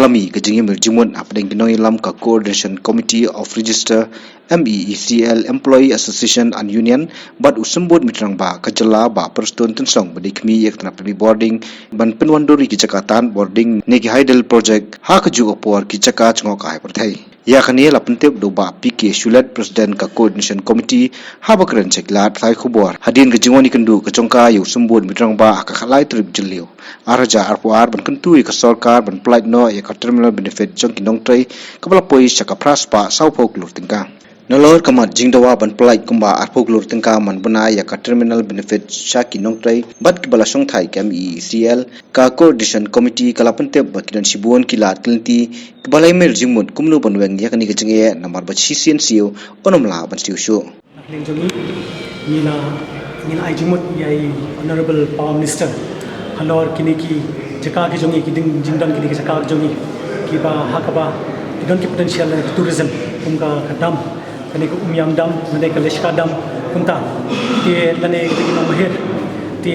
Balami kejingi merjimun apdeng kinoi lam ka Coordination Committee of Register MEECL Employee Association and Union bad usembut mitrang ba kajala ba perstun tensong badikmi yak tanap boarding ban penwandori ki Jakarta boarding negi Haidel project ha kaju opor ki Jakarta chngok ai perthai ya khani la pentep do ba PK Shulat President ka Coordination Committee ha bakran cheklat thai khubor hadin ka jingoni kendu ka chongka yu sembut mitrang ba ka khalai trip jilio araja arpuar ban kentu ka sarkar ban plat no ya ka terminal benefit jong kinong trai kabala poi chaka praspa saupok lur tingka Nolor kamat jingdawa ban pelai kumba arpok lur tengka man bena ya ka terminal benefit syaki nongtrai bat kibala song thai kem ECL ka coordination committee kala pentep bakidan sibuan kilat kelenti kibala email jingmut kumnu banweng ya kani kejenge namar bachi siu onomla ban siu shu Lenjongi mina ai jingmut yai honorable Prime Minister halor kiniki jaka ki jongi ki ding jingdan kiniki jaka jongi ki ba hakaba kidon ki potential tourism kumka kadam kani ko umyam dam nade ka leshka dam kunta te lane ki no mahir te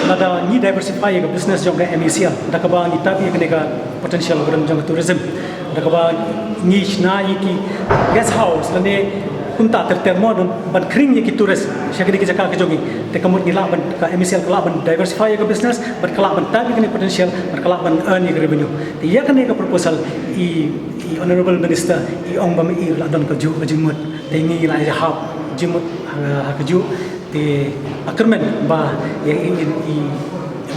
nada ni diversify ka business jong ka MECL dakaba ni tapi kani ka potential guram jong tourism dakaba ni na ki guest house lane kunta termo don ban kring ki tourist syakini ki jaka ka jongi te kamut ni la ban ka MECL kala ban diversify ka business ban kala ban tapi kani potential ban kala ban earn revenue te ya kani ka proposal i honorable minister i ong bam i la don ka ju ka jimut te ngi la ja hab jimut ha ka ju te akermen ba ya ingin i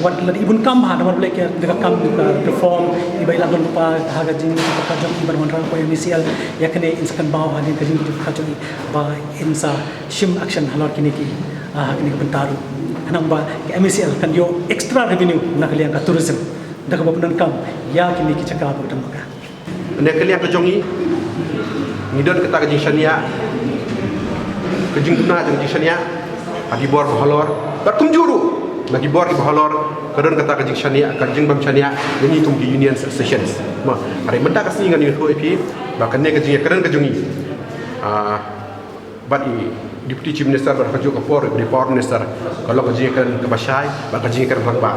wat la ibun kam ha nomor blek ya dekat kam ka reform i bai la don pa ha ka jing ka jong i ban wan rang ko MECL ya kane inskan baw ha ni ka jing ka jong ba insa shim action halor kini ki ha kini bentaru anang ba MECL kan yo extra revenue na kalian ka tourism dak ba penan kam ya kini ki cakap ba dam ka anda kalian kejongi ngidon kata kejing syania kejing tuna kejing syania agi bor bahalor batum juru lagi bor bahalor kadon kata kejing syania kejing bam syania ini tumgi union sessions ma hari menda kasni ngan yu ip bahkan ne kejing kadon kejongi bat i deputy chief minister bar kaju kapor di foreign minister kalau kejing kan ke basyai ba kejing kan ba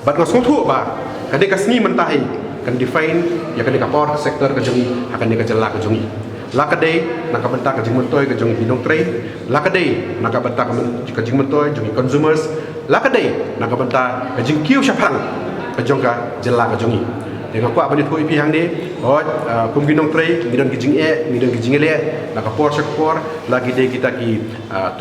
bat ngosong thu ba kadang kasni mentahi kan define ya kan kapor sektor kejongi akan dikajala kejongi lakadai nak bentak kejing mentoy kejongi bidong trade lakadai nak bentak kejing mentoy jongi consumers lakadai nak bentak kejing kiu syapang kejongka jela kejongi dengan kuat banyak hui pihang ni kum bidong trade midon kejing midon kejing le nak kapor sektor lagi dai kita ki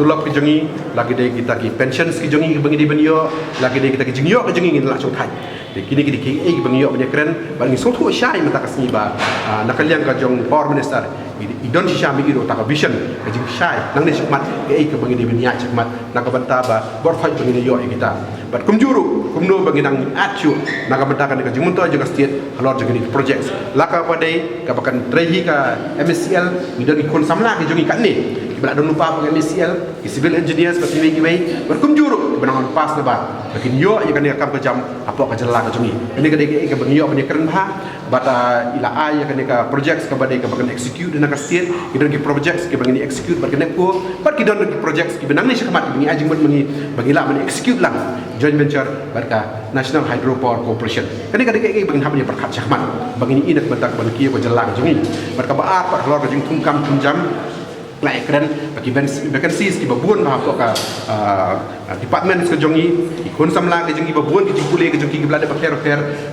tulap kejongi lagi dai kita ki pensions kejongi bangi di benyo lagi dai kita kejing yo kejongi ngin la chong thai kini kini kini bang yo banyak keren bang so tu syai mata kasni ba nakaliang ka jong power minister idon si syami iro ta vision ka jing syai nang ni sikmat ke bang ni benya sikmat nak banta ba bor fight bang ni yo kita bat kum juru kum no bang nang atu nak banta kan ka jing munto juga state halor juga ni projects laka padai ka bakan trehi ka MECL idon ikon samla ke jongi kan ni bila don lupa bang MECL civil engineers pasti ni gibai berkum juru benangan pas na ba lakin yo ya kan kam kejam apa ka jela ka jongi ini ka deke ka bang yo bang keren ba bata ila ay ka ka projects ka badai ka bakan execute na ka state idon ki projects ki bang ni execute ba kenek ko bat ki don ki projects ki benang ni sakamat bang ajing bang ila bang execute lang joint venture barka National Hydropower Corporation kani ka deke bang habni perkat sakamat bang ni inak batak bang ki ko jela ka jongi barka ba apa halor ka jing tungkam tunjam lai keren bagi vacancies ki babun ba ko ka department ke jongi ikon samla ke jongi babun ki jipule ke jongi blade ba fair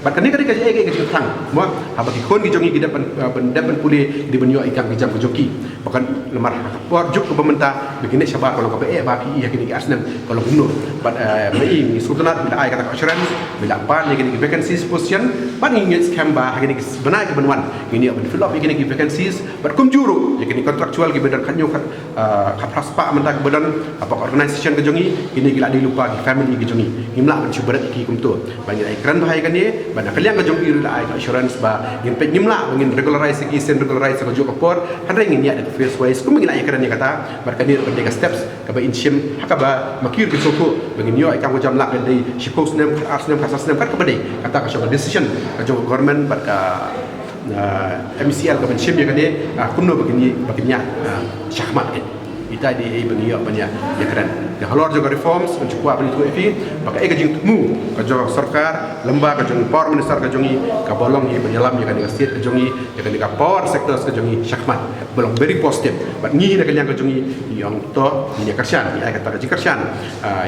bat kani kadi ka ke jing thang mo ha bagi kon ki jongi ki dapan pule di benyo ikam ki jam ke jongi bahkan lemar por juk ke pemerintah begini sabar kalau ka ba pi ya kini ki asnam kalau gubernur bat mai ni sultanat bila ai kata assurance bila pan ni kini vacancies position ban ni scam ba kini benar ke benwan ini ben fill up kini ki vacancies bat kum juru ya kini kontraktual ki bedan kanyo kapraspa mentak badan apa organisation ke jongi ini gila dilupa ki family ke jongi himla ben cubarat ki kumtu banyak ikran bahaya kan ni banyak kalian ke jongi ila assurance ba ngin pe himla ngin regularize ki sen regularize ke jok por handai ngin ya de face wise kum gila ikran ni kata barkani ke steps ka ba inshim hakaba makir ki soto bangin yo ikam ko jam la ben dei shipos nem asnem kasasnem kat ka bade kata ka decision ka jok government barka MECL ka ben shim ya kan ni kunno bagini baginya syahmat ita di bagi banyak ya keren ya halor juga reforms mencukup beli tu maka jing temu ka jo sarkar lembaga ka jong power minister ka jongi ka bolong ni penyelam ya kan state ka jongi ya kan ka power sector ka jongi syakmat bolong very positive but ni na kan yang ka jongi yang to ni kersian ni kata ka kersian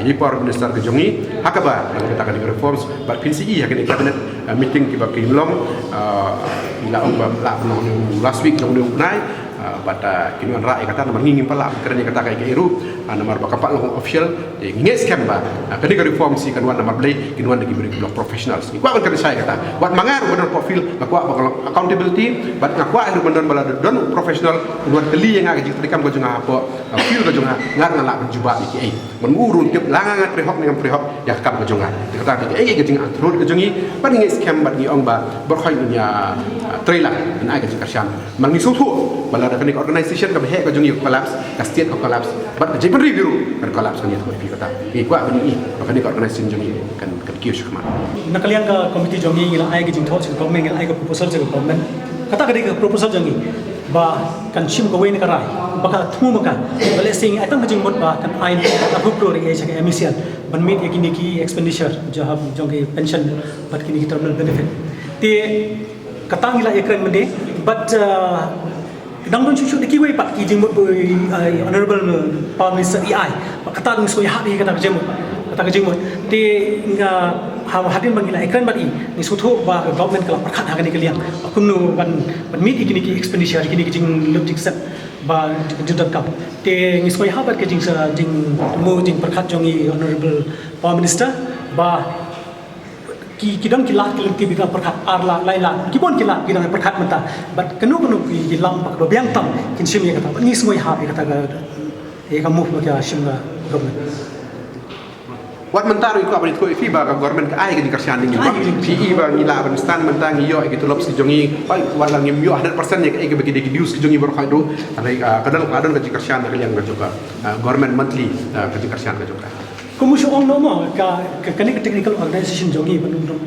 ni power minister ka jongi hakaba nang kata ka reforms but PCE ya kan cabinet meeting ki ba kilom ila ba last week jong nai pada kinuan rakyat kata nama ngingin pala kerana kata kayak iru nama bakapat long official ngingin scam ba kini reform si kinuan nama beli kinuan lagi beri blok professionals ni kuat kan saya kata buat mangar benar profil kuat bakal accountability buat ngakuat iru benar bala don professional kinuan keli yang agak jadi kam kajung apa feel kajung ngar ngalak berjubah iki menurun tiap langan prihok dengan prihok ya kam kajung kata kajung atrut kajung ban ngingin scam bat ni ong ba berkhoi dunia trailer dan agak kersian mangi sutu bala ada kini organisation kami hek kajungi collapse state collapse but jadi review kan collapse kan itu kata kuat bani maka ni organisation jongi kan kiu syakma nakalian ka komiti jongi ngila ai ke jingtho sing government ngila ai ka proposal sing government kata ka ka proposal jongi ba kan shim ko wen ka rai baka thu maka bale sing ai tang ka jing mot ba kan ai approve ro ri ai chaka emission ban meet yakini ki expenditure jahab jongi pension bat kini terminal benefit te katang ngila ekran mende but Dang don chuchu diki wei pat ki jingmut boi honorable Prime Minister EI kata ng soy hati kata kejimut te nga hadin bangila ekran badi ni sutho ba government kala perkhat ha kani kaliang akumnu ban meet ikini ki expenditure ikini ki jing logic set ba judut kap te ni soy ha bat ke jing sa jing mo jing perkhat jongi honorable Prime Minister ba kidang kilat ki bidang perkhat arla laila kibon kilat bidang perkhat menta but kanu ki lam pak do biang tam kin sim ya kata ni semua ha kata ga kamu ka sim ga government wat mentaru ko abri ko fiba ka government ka ai ka dikersian ni PE ba ngila ban stan mentang yo gitu lop si jongi pai wala ngim yo 100% ya ka bagi de dius ki jongi ber khaido anai kadang kadang ka dikersian ka yang ka juga government monthly ka dikersian ka juga Komusi ong nomo ka kani technical organization jongi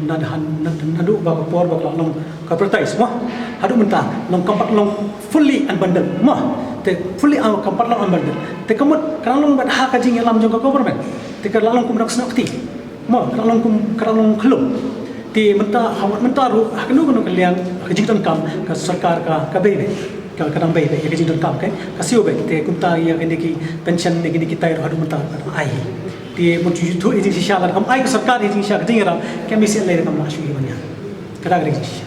nadu ba por ba long corporatize mo hadu menta long kampat long fully unbundled mo te fully kampat long unbundled te kamut kan long bat ha ka jing alam jong government te ka long kum nak snakti mo kan long khlum te menta hawat menta ru haknu kanu kaliang jing tan kam ka sarkar ka bebe ka kadang bebe ya jing tan kam ka kasio be te kunta ya kini ki pension ni kini kita hadu menta ai di muncul itu izin sisya lah, kamu ayah sarkar izin sisya, ketinggalan, kami siapa lagi kamu masuk ini banyak, kadang-kadang izin sisya.